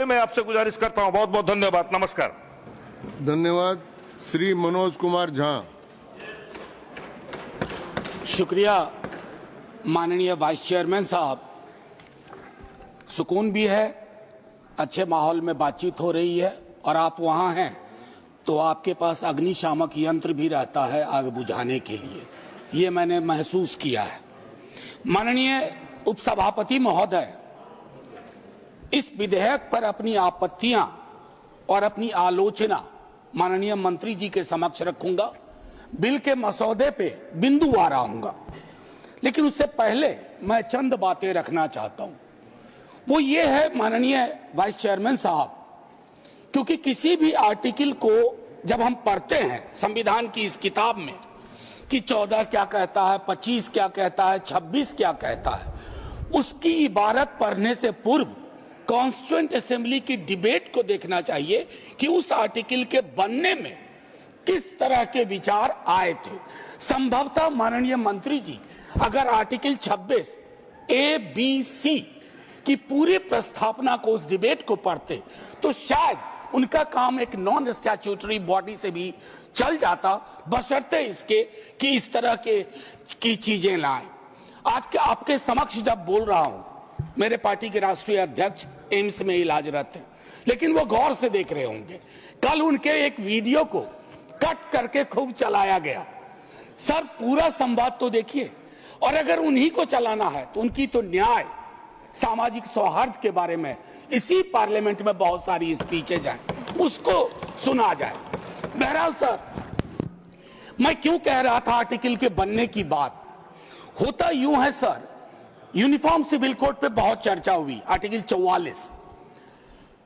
मैं आपसे गुजारिश करता हूं। बहुत बहुत धन्यवाद। नमस्कार। धन्यवाद। श्री मनोज कुमार झा। शुक्रिया माननीय वाइस चेयरमैन साहब। सुकून भी है, अच्छे माहौल में बातचीत हो रही है और आप वहां हैं तो आपके पास अग्निशामक यंत्र भी रहता है आग बुझाने के लिए, ये मैंने महसूस किया है। माननीय उपसभापति महोदय, इस विधेयक पर अपनी आपत्तियां और अपनी आलोचना माननीय मंत्री जी के समक्ष रखूंगा। बिल के मसौदे पे बिंदुवार आऊंगा, लेकिन उससे पहले मैं चंद बातें रखना चाहता हूं। वो ये है माननीय वाइस चेयरमैन साहब, क्योंकि किसी भी आर्टिकल को जब हम पढ़ते हैं संविधान की इस किताब में कि 14 क्या कहता है, 25 क्या कहता है, 26 क्या कहता है, उसकी इबारत पढ़ने से पूर्व कॉन्स्टिट्यूएंट असेंबली की डिबेट को देखना चाहिए कि उस आर्टिकल के बनने में किस तरह के विचार आए थे। संभवतः माननीय मंत्री जी अगर आर्टिकल 26 ए बी सी की पूरी प्रस्तावना को, उस डिबेट को पढ़ते तो शायद उनका काम एक नॉन स्टैट्यूटरी बॉडी से भी चल जाता, बशर्ते इसके कि इस तरह की चीजें लाएं। आज के आपके समक्ष जब बोल रहा हूं, मेरे पार्टी के राष्ट्रीय अध्यक्ष एम्स में इलाजरत हैं, लेकिन वो गौर से देख रहे होंगे। कल उनके एक वीडियो को कट करके खूब चलाया गया। सर, पूरा संवाद तो देखिए, और अगर उन्हीं को चलाना है तो उनकी तो न्याय, सामाजिक सौहार्द के बारे में इसी पार्लियामेंट में बहुत सारी स्पीचेज हैं, उसको सुना जाए। बहरहाल सर, मैं क्यों कह रहा था आर्टिकल के बनने की बात, होता यूं है सर, यूनिफॉर्म सिविल कोड पे बहुत चर्चा हुई, आर्टिकल 44,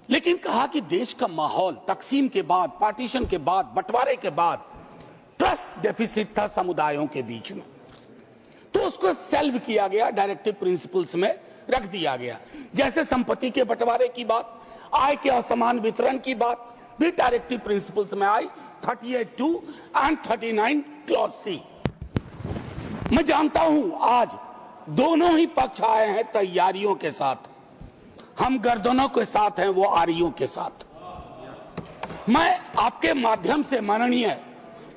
लेकिन कहा कि देश का माहौल तकसीम के बाद, पार्टीशन के बाद, बंटवारे के बाद ट्रस्ट डेफिसिट था समुदायों के बीच में, तो उसको सेल्व किया गया, डायरेक्टिव प्रिंसिपल्स में रख दिया गया। जैसे संपत्ति के बंटवारे की बात, आय के असमान वितरण की बात भी डायरेक्टिव प्रिंसिपल्स में आई, 38(2) एंड 39 क्लॉज सी। मैं जानता हूं आज दोनों ही पक्ष आए हैं तैयारियों के साथ, हम गर्दनों के साथ हैं, वो आरियों के साथ। मैं आपके माध्यम से माननीय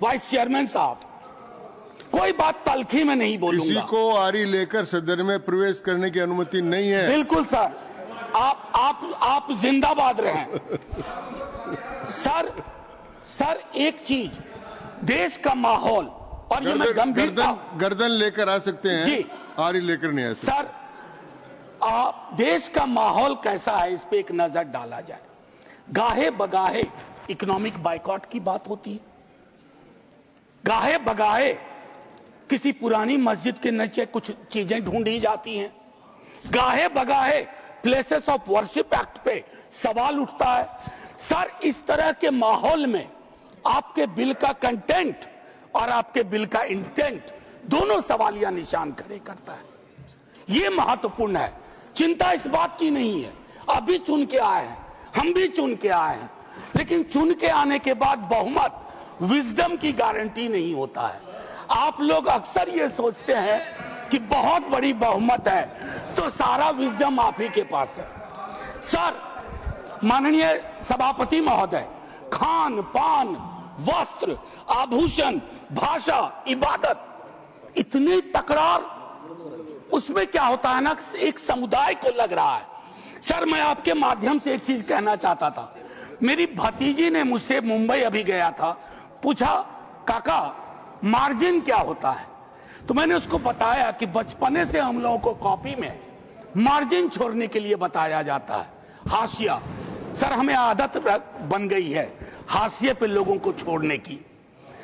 वाइस चेयरमैन साहब, कोई बात तलखी में नहीं बोलूंगा। किसी को आरी लेकर सदन में प्रवेश करने की अनुमति नहीं है। बिल्कुल सर, आप जिंदाबाद रहें। सर एक चीज, देश का माहौल, और ये मैं गंभीरता, गर्दन लेकर आ सकते हैं जी, आरी लेकर नहीं आ सकते। सर, देश का माहौल कैसा है इस पे एक नजर डाला जाए। गाहे बगाहे इकोनॉमिक बाइकॉट की बात होती है, गाहे बगाहे किसी पुरानी मस्जिद के नीचे कुछ चीजें ढूंढी जाती हैं, गाहे बगाहे प्लेसेस ऑफ वर्शिप एक्ट पे सवाल उठता है। सर, इस तरह के माहौल में आपके बिल का कंटेंट और आपके बिल का इंटेंट दोनों सवालिया निशान खड़े करता है। ये महत्वपूर्ण है। चिंता इस बात की नहीं है, अभी चुन के आए हैं, हम भी चुन के आए हैं, लेकिन चुन के आने के बाद बहुमत विजडम की गारंटी नहीं होता है। आप लोग अक्सर ये सोचते हैं कि बहुत बड़ी बहुमत है तो सारा विजडम आप ही के पास है। सर, माननीय सभापति महोदय, खान पान, वस्त्र, आभूषण, भाषा, इबादत, इतनी तकरार, उसमें क्या होता है ना, एक समुदाय को लग रहा है। सर, मैं आपके माध्यम से एक चीज कहना चाहता था। मेरी भतीजी ने मुझसे, मुंबई अभी गया था, पूछा काका मार्जिन क्या होता है, तो मैंने उसको बताया कि बचपने से हम लोगों को कॉपी में मार्जिन छोड़ने के लिए बताया जाता है, हाशिया। सर, हमें आदत बन गई है हाशिए पे लोगों को छोड़ने की,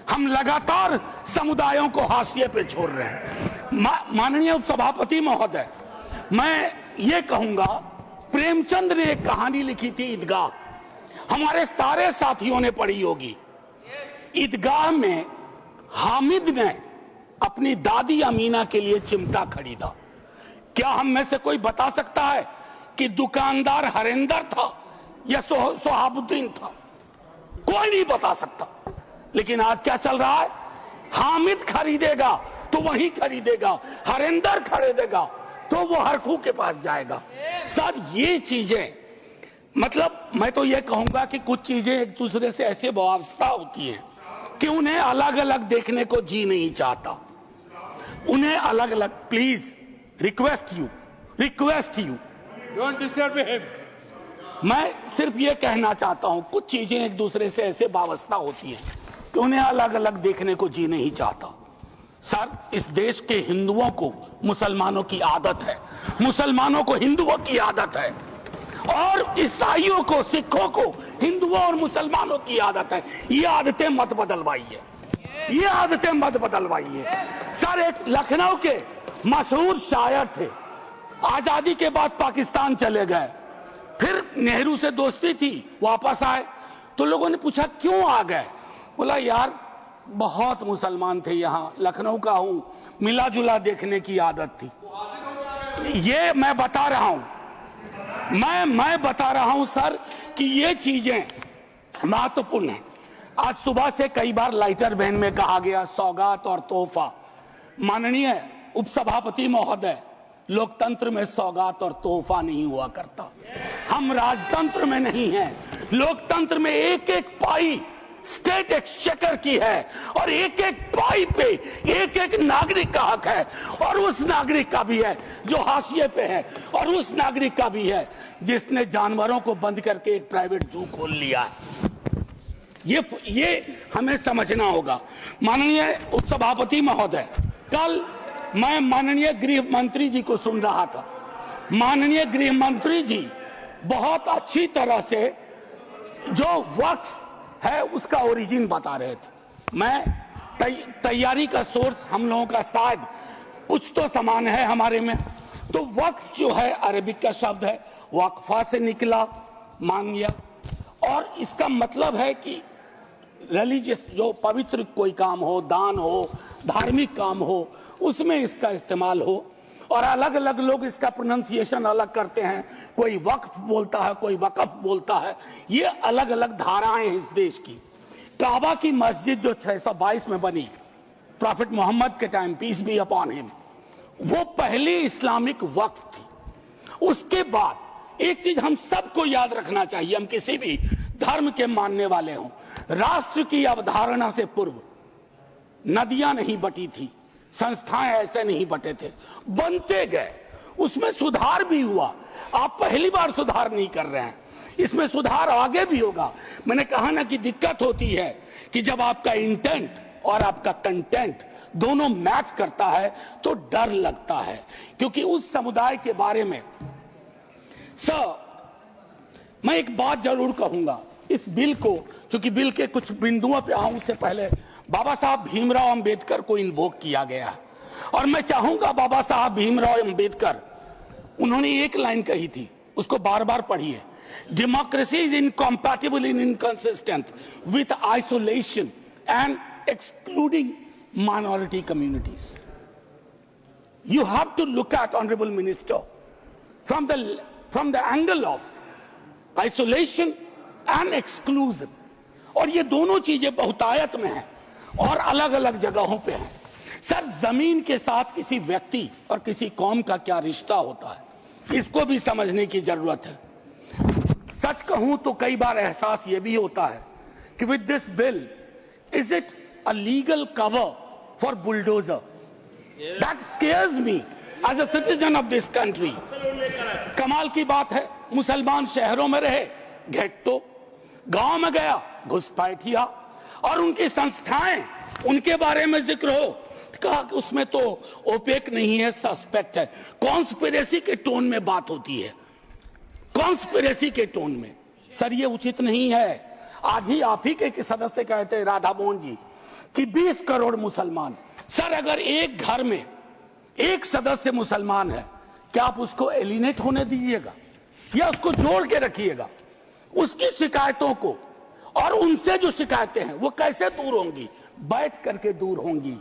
हम लगातार समुदायों को हाशिए पे छोड़ रहे हैं। माननीय उपसभापति महोदय, मैं ये कहूंगा, प्रेमचंद ने एक कहानी लिखी थी ईदगाह, हमारे सारे साथियों ने पढ़ी होगी। ईदगाह में हामिद ने अपनी दादी अमीना के लिए चिमटा खरीदा। क्या हम में से कोई बता सकता है कि दुकानदार हरेंदर था या सोहाबुद्दीन था? कोई नहीं बता सकता। लेकिन आज क्या चल रहा है, हामिद खरीदेगा तो वही खरीदेगा, हरेंदर खरीदेगा तो वो हरखू के पास जाएगा। सर, ये चीजें मतलब मैं तो ये कहूंगा कि कुछ चीजें एक दूसरे से ऐसे वाबस्ता होती हैं कि उन्हें अलग अलग देखने को जी नहीं चाहता, उन्हें अलग अलग। Please request you don't disturb him. मैं सिर्फ ये कहना चाहता हूं, कुछ चीजें एक दूसरे से ऐसे वाबस्ता होती हैं कि उन्हें अलग अलग देखने को जी नहीं चाहता। सर, इस देश के हिंदुओं को मुसलमानों की आदत है, मुसलमानों को हिंदुओं की आदत है, और ईसाइयों को, सिखों को हिंदुओं और मुसलमानों की आदत है। ये आदतें मत बदलवाइए, ये आदतें मत बदलवाइए। सर, एक लखनऊ के मशहूर शायर थे, आजादी के बाद पाकिस्तान चले गए, फिर नेहरू से दोस्ती थी, वापस आए तो लोगों ने पूछा क्यों आ गए? बोला यार बहुत मुसलमान थे यहाँ, लखनऊ का हूं, मिला जुला देखने की आदत थी। ये मैं बता रहा हूं, मैं बता रहा हूं सर कि ये चीजें महत्वपूर्ण है। आज सुबह से कई बार लाइटर वैन में कहा गया सौगात और तोहफा। माननीय उपसभापति महोदय, लोकतंत्र में सौगात और तोहफा नहीं हुआ करता। हम राजतंत्र में नहीं हैं, लोकतंत्र में एक एक पाई स्टेट एक्सचेकर की है, और एक एक पाई पे एक एक नागरिक का हक है, और उस नागरिक का भी है जो हाशिए पे है, और उस नागरिक का भी है जिसने जानवरों को बंद करके एक प्राइवेट जू खोल लिया है। ये हमें समझना होगा। माननीय उपसभापति महोदय, कल मैं माननीय गृह मंत्री जी को सुन रहा था। माननीय गृह मंत्री जी बहुत अच्छी तरह से जो वक्फ है उसका ओरिजिन बता रहे थे। मैं तैयारी का सोर्स हम लोगों का शायद कुछ तो समान है हमारे में। तो वक्फ जो है अरबिक का शब्द है, वक्फा से निकला, मान लिया, और इसका मतलब है कि रिलीजियस, जो पवित्र कोई काम हो, दान हो, धार्मिक काम हो, उसमें इसका इस्तेमाल हो। और अलग अलग लोग इसका प्रोनाउंसिएशन अलग करते हैं, कोई वक्फ बोलता है, कोई वकफ बोलता है। ये अलग अलग धाराएं हैं इस देश की। काबा की मस्जिद जो 622 में बनी प्रॉफिट मोहम्मद के time, peace be upon him, वो पहली इस्लामिक वक्फ थी। उसके बाद एक चीज हम सबको याद रखना चाहिए, हम किसी भी धर्म के मानने वाले हों, राष्ट्र की अवधारणा से पूर्व नदियां नहीं बटी थी, संस्थाएं ऐसे नहीं बटे थे, बनते गए, उसमें सुधार भी हुआ। आप पहली बार सुधार नहीं कर रहे हैं, इसमें सुधार आगे भी होगा। मैंने कहा ना कि दिक्कत होती है कि जब आपका इंटेंट और आपका कंटेंट दोनों मैच करता है तो डर लगता है, क्योंकि उस समुदाय के बारे में सर मैं एक बात जरूर कहूंगा। इस बिल को, चूंकि बिल के कुछ बिंदुओं पे आऊं उससे पहले बाबा साहब भीमराव अंबेडकर को इन्वोक किया गया है, और मैं चाहूंगा बाबा साहब भीमराव अंबेडकर, उन्होंने एक लाइन कही थी, उसको बार बार पढ़िए, democracy is incompatible in inconsistent with isolation and excluding minority communities. You have to look at honourable minister from the angle of isolation and exclusion, और ये दोनों चीजें बहुतायत में हैं और अलग अलग जगहों पे हैं। सर, जमीन के साथ किसी व्यक्ति और किसी कौम का क्या रिश्ता होता है, इसको भी समझने की जरूरत है। सच कहूं तो कई बार एहसास ये भी होता है कि with this bill is it a legal cover for bulldozer? That scares me as a citizen of this country. कमाल की बात है, मुसलमान शहरों में रहे, घेट्टो, गांव में गया घुसपैठिया, और उनकी संस्थाएं, उनके बारे में जिक्र हो, कहा कि उसमें तो ओपेक नहीं है, सस्पेक्ट है। कॉन्स्पिरेसी के टोन में बात होती है, कॉन्स्पिरेसी के टोन में। सर, ये उचित नहीं है। आज ही आप ही के सदस्य कहते हैं, राधा मोहन जी, कि 20 करोड़ मुसलमान। सर, अगर एक घर में एक सदस्य मुसलमान है, क्या आप उसको एलिनेट होने दीजिएगा या उसको जोड़ के रखिएगा? उसकी शिकायतों को और उनसे जो शिकायतें हैं वो कैसे दूर होंगी? बैठ करके दूर होंगी।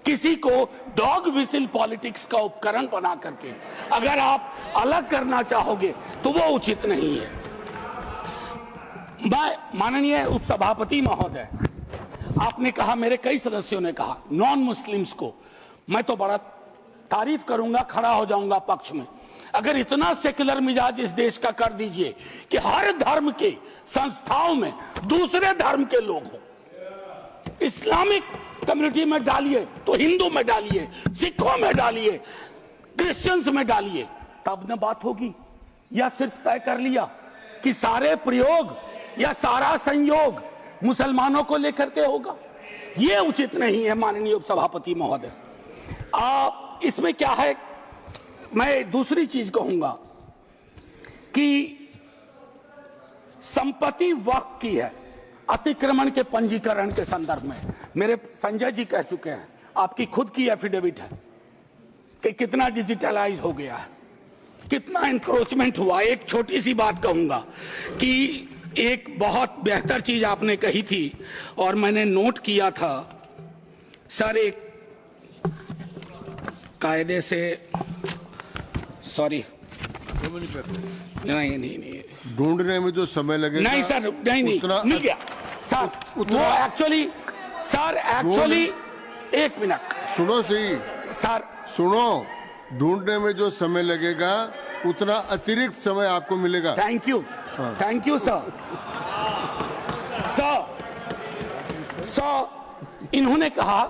किसी को डॉग विसिल पॉलिटिक्स का उपकरण बना करके अगर आप अलग करना चाहोगे तो वो उचित नहीं है। मैं माननीय उपसभापति महोदय, आपने कहा, मेरे कई सदस्यों ने कहा, नॉन मुस्लिम्स को, मैं तो बड़ा तारीफ करूंगा, खड़ा हो जाऊंगा पक्ष में। अगर इतना सेक्युलर मिजाज इस देश का कर दीजिए कि हर धर्म के संस्थाओं में दूसरे धर्म के लोग हों, इस्लामिक कम्युनिटी में डालिए तो हिंदू में डालिए, सिखों में डालिए, क्रिश्चियंस में डालिए, तब न बात होगी। या सिर्फ तय कर लिया कि सारे प्रयोग या सारा संयोग मुसलमानों को लेकर के होगा, ये उचित नहीं है माननीय उपसभापति महोदय। इसमें क्या है, मैं दूसरी चीज कहूंगा कि संपत्ति वक्फ की है अतिक्रमण के पंजीकरण के संदर्भ में। मेरे संजय जी कह चुके हैं, आपकी खुद की एफिडेविट है कि कितना डिजिटलाइज हो गया है, कितना इंक्रोचमेंट हुआ। एक छोटी सी बात कहूंगा कि एक बहुत बेहतर चीज आपने कही थी और मैंने नोट किया था सर, एक कायदे से, सॉरी, नहीं ढूंढने में जो समय लगेगा, नहीं सर, नहीं मिल गया सर, वो एक्चुअली सर, एक्चुअली एक मिनट सुनो सही सर, सुनो, ढूंढने में जो समय लगेगा उतना अतिरिक्त समय आपको मिलेगा। Thank you sir. इन्होंने कहा,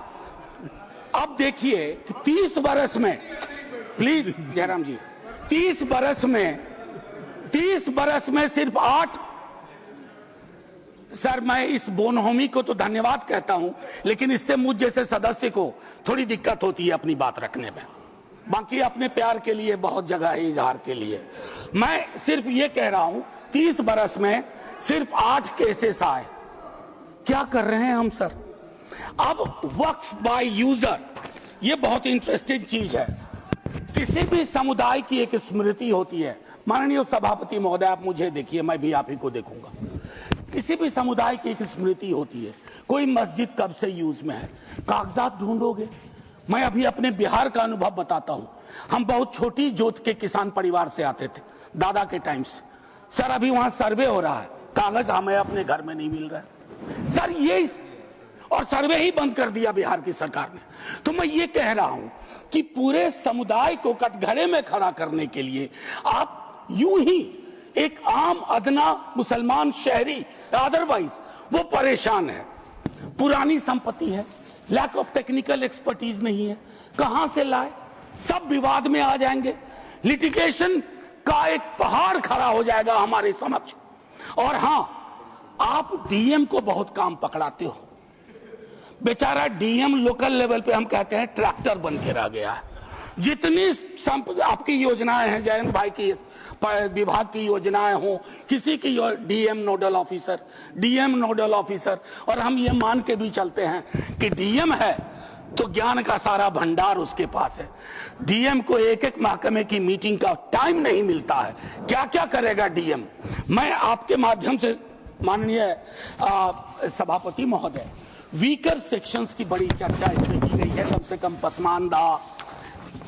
अब देखिए कि 30 बरस में, प्लीज जयराम जी, 30 बरस में सिर्फ 8, सर मैं इस बोनहोमी को तो धन्यवाद कहता हूं, लेकिन इससे मुझ जैसे सदस्य को थोड़ी दिक्कत होती है अपनी बात रखने में। बाकी अपने प्यार के लिए बहुत जगह है इजहार के लिए। मैं सिर्फ ये कह रहा हूं 30 बरस में सिर्फ 8 केसेस आए। क्या कर रहे हैं हम सर? अब वक्फ बाय यूजर, ये बहुत इंटरेस्टिंग चीज है। किसी भी समुदाय की एक स्मृति होती है। माननीय सभापति महोदय, आप मुझे देखिए, मैं भी आप ही को देखूंगा। किसी भी समुदाय की एक स्मृति होती है। कोई मस्जिद कब से यूज में है, कागजात ढूंढोगे। मैं अभी अपने बिहार का अनुभव बताता हूं। हम बहुत छोटी जोत के किसान परिवार से आते थे दादा के टाइम से। सर अभी वहां सर्वे हो रहा है, कागज हमें अपने घर में नहीं मिल रहा है सर, ये और सर्वे ही बंद कर दिया बिहार की सरकार ने। तो मैं ये कह रहा हूं कि पूरे समुदाय को कटघरे में खड़ा करने के लिए आप यूं ही एक आम अदना मुसलमान शहरी, अदरवाइज वो परेशान है। पुरानी संपत्ति है, लैक ऑफ टेक्निकल एक्सपर्टीज नहीं है, कहां से लाए, सब विवाद में आ जाएंगे। लिटिगेशन का एक पहाड़ खड़ा हो जाएगा हमारे समक्ष। और हां, आप डीएम को बहुत काम पकड़ाते हो। बेचारा डीएम लोकल लेवल पे हम कहते हैं ट्रैक्टर बन के रह गया है। जितनी आपकी योजनाएं हैं, जयंत भाई की विभाग की योजनाएं हो, किसी की डीएम नोडल ऑफिसर, और हम ये मान के भी चलते हैं कि डीएम है तो ज्ञान का सारा भंडार उसके पास है। डीएम को एक एक महकमे की मीटिंग का टाइम नहीं मिलता है, क्या क्या करेगा डीएम। मैं आपके माध्यम से माननीय सभापति महोदय, वीकर सेक्शंस की बड़ी चर्चा इसमें की गई है। कम से कम पसमानदा,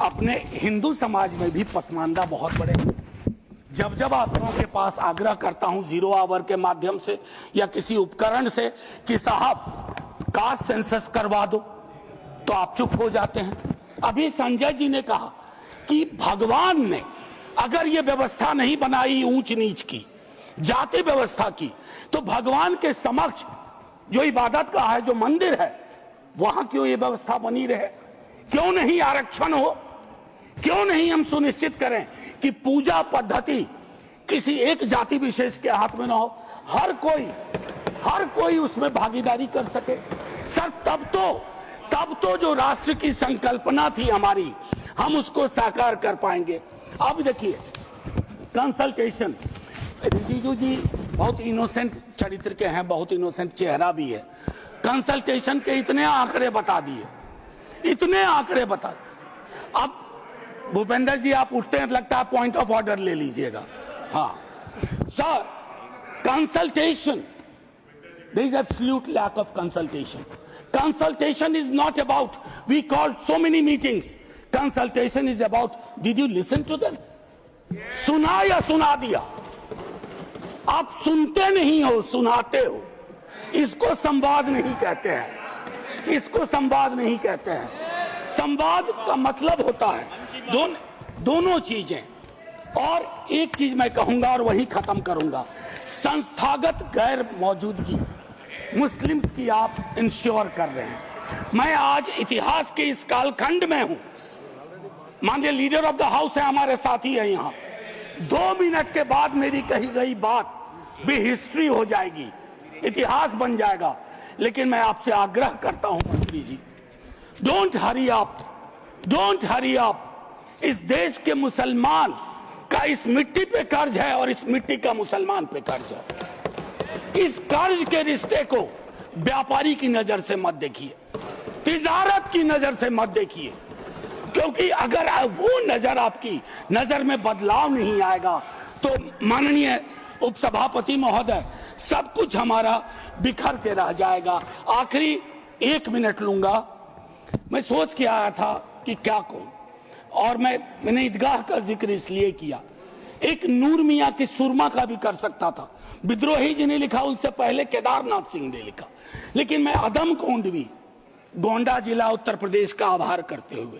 अपने हिंदू समाज में भी पसमानदा बहुत बड़े। जब जब आप लोगों के पास आग्रह करता हूं 0 आवर के माध्यम से या किसी उपकरण से कि साहब कास्ट सेंसस करवा दो, तो आप चुप हो जाते हैं। अभी संजय जी ने कहा कि भगवान ने अगर ये व्यवस्था नहीं बनाई ऊंच नीच की, जाति व्यवस्था की, तो भगवान के समक्ष जो इबादत का है, जो मंदिर है, वहां क्यों ये व्यवस्था बनी रहे? क्यों नहीं आरक्षण हो? क्यों नहीं हम सुनिश्चित करें कि पूजा पद्धति किसी एक जाति विशेष के हाथ में ना हो, हर कोई उसमें भागीदारी कर सके। सर तब तो जो राष्ट्र की संकल्पना थी हमारी, हम उसको साकार कर पाएंगे। अब देखिए कंसल्टेशन, रिजिजू जी बहुत इनोसेंट चरित्र के हैं, बहुत इनोसेंट चेहरा भी है। कंसल्टेशन के इतने आंकड़े बता दिए। अब भूपेंद्र जी आप उठते हैं, लगता है पॉइंट ऑफ ऑर्डर ले लीजिएगा। हाँ sir, consultation, there is absolute lack of consultation. Consultation is not about we called so many meetings. Consultation is about did you listen to them? सुना या सुना दिया? आप सुनते नहीं हो, सुनाते हो। इसको संवाद नहीं कहते हैं। संवाद का मतलब होता है दोनों चीजें, और एक चीज मैं कहूंगा और वही खत्म करूंगा, संस्थागत गैर मौजूदगी मुस्लिम्स की आप इंश्योर कर रहे हैं। मैं आज इतिहास के इस कालखंड में हूं, माननीय लीडर ऑफ द हाउस है, हमारे साथी है यहाँ, 2 मिनट के बाद मेरी कही गई बात भी हिस्ट्री हो जाएगी, इतिहास बन जाएगा। लेकिन मैं आपसे आग्रह करता हूं मंत्री जी, don't hurry up, don't hurry up. इस देश के मुसलमान का इस मिट्टी पे कर्ज है और इस मिट्टी का मुसलमान पे कर्ज है। इस कर्ज के रिश्ते को व्यापारी की नजर से मत देखिए, तिजारत की नजर से मत देखिए, क्योंकि अगर वो नजर आपकी नजर में बदलाव नहीं आएगा तो माननीय उपसभापति महोदय, सब कुछ हमारा बिखर के रह जाएगा। आखिरी 1 मिनट लूंगा। मैं सोच के आया था कि क्या कहूं, और मैंने ईदगाह का जिक्र इसलिए किया, एक नूर मियां की सुरमा का भी कर सकता था, विद्रोही जी ने लिखा, उनसे पहले केदारनाथ सिंह ने लिखा, लेकिन मैं अदम कोंडवी, गोंडा जिला उत्तर प्रदेश का आभार करते हुए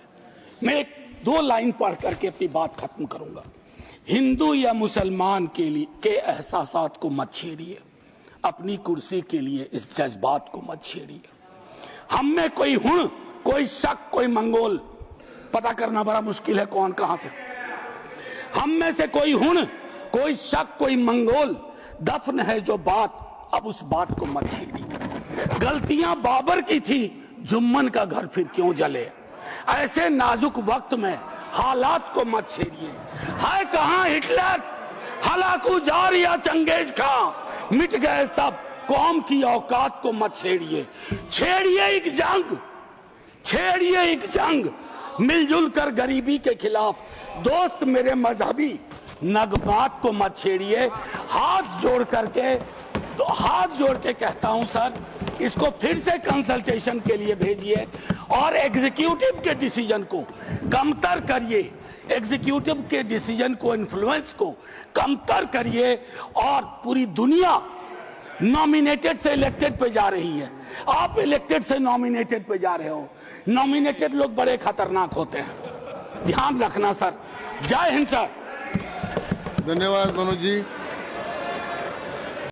मैं 2 लाइन पढ़ करके अपनी बात खत्म करूंगा। हिंदू या मुसलमान के एहसासात को मत छेड़िए, अपनी कुर्सी के लिए इस जज्बात को मत छेड़िए। हम में कोई हुण, कोई शक, कोई मंगोल, पता करना बड़ा मुश्किल है कौन कहां से, हम में से कोई हुण, कोई शक, कोई मंगोल दफन है जो बात, अब उस बात को मत छेड़िए। गलतियां बाबर की थी, जुम्मन का घर फिर क्यों जले। ऐसे नाजुक वक्त में हालात को मत छेड़िए। है कहां हिटलर, हलाकू जार या चंगेज खां, मिट गए सब, कौम की औकात को मत छेड़िए। छेड़िए एक जंग, छेड़िए एक जंग मिलजुल कर गरीबी के खिलाफ। दोस्त मेरे मजहबी नगमात को मत छेड़िए। हाथ जोड़ के कहता हूं सर, इसको फिर से कंसल्टेशन के लिए भेजिए और एग्जीक्यूटिव के डिसीजन को कमतर करिए, एग्जीक्यूटिव के डिसीजन को, इन्फ्लुएंस को कमतर करिए। और पूरी दुनिया नॉमिनेटेड से इलेक्टेड पे जा रही है, आप इलेक्टेड से नॉमिनेटेड पे जा रहे हो। नॉमिनेटेड लोग बड़े खतरनाक होते हैं, ध्यान रखना सर। जय हिंद सर। धन्यवाद मनोज जी।